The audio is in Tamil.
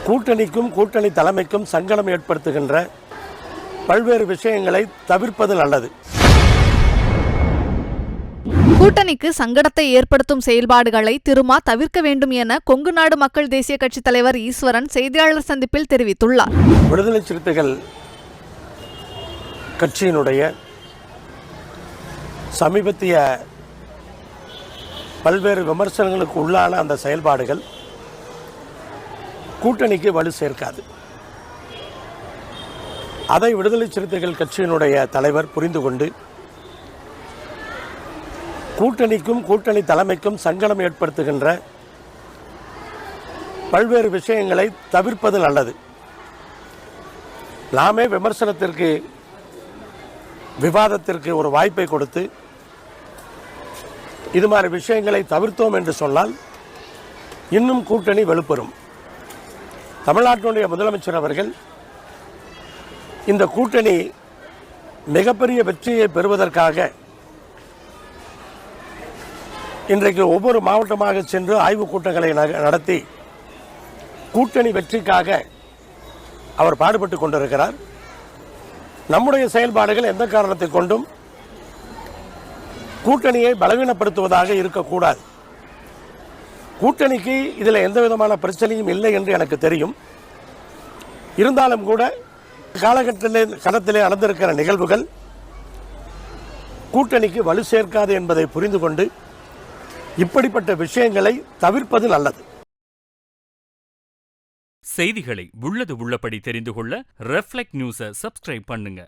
கூட்டணிக்கும் கூட்டணி தலைமைக்கும் சங்கடம் ஏற்படுத்துகின்ற பல்வேறு விஷயங்களை தவிர்ப்பது நல்லது. கூட்டணிக்கு சங்கடத்தை ஏற்படுத்தும் செயல்பாடுகளை திருமா தவிர்க்க வேண்டும் என கொங்கு நாடு மக்கள் தேசிய கட்சித் தலைவர் ஈஸ்வரன் செய்தியாளர் சந்திப்பில் தெரிவித்துள்ளார். விடுதலை சிறுத்தைகள் கட்சியினுடைய சமீபத்திய பல்வேறு விமர்சனங்களுக்கு உள்ளான அந்த செயல்பாடுகள் கூட்டணிக்கு வலு சேர்க்காது. அதை விடுதலை சிறுத்தைகள் கட்சியினுடைய தலைவர் புரிந்து கொண்டு கூட்டணிக்கும் கூட்டணி தலைமைக்கும் சங்கடம் ஏற்படுத்துகின்ற பல்வேறு விஷயங்களை தவிர்ப்பது நல்லது. நாமே விமர்சனத்திற்கு விவாதத்திற்கு ஒரு வாய்ப்பை கொடுத்து இது மாதிரி விஷயங்களை தவிர்த்தோம் என்று சொன்னால் இன்னும் கூட்டணி வலுப்பெறும். தமிழ்நாட்டினுடைய முதலமைச்சர் அவர்கள் இந்த கூட்டணி மிகப்பெரிய வெற்றியை பெறுவதற்காக இன்றைக்கு ஒவ்வொரு மாவட்டமாக சென்று ஆய்வுக் கூட்டங்களை நடத்தி கூட்டணி வெற்றிக்காக அவர் பாடுபட்டு கொண்டிருக்கிறார். நம்முடைய செயல்பாடுகள் எந்த காரணத்தை கொண்டும் கூட்டணியை பலவீனப்படுத்துவதாக இருக்கக்கூடாது. கூட்டணிக்கு இதில் எந்த விதமான பிரச்சனையும் இல்லை என்று எனக்கு தெரியும். இருந்தாலும் கூட காலகட்டத்திலே நடந்திருக்கிற நிகழ்வுகள் கூட்டணிக்கு வலு சேர்க்காது என்பதை புரிந்து கொண்டு இப்படிப்பட்ட விஷயங்களை தவிர்ப்பது நல்லது. செய்திகளை உள்ளது உள்ளபடி தெரிந்து கொள்ள ரெஃப்ளெக்ட் நியூஸை சப்ஸ்கிரைப் பண்ணுங்க.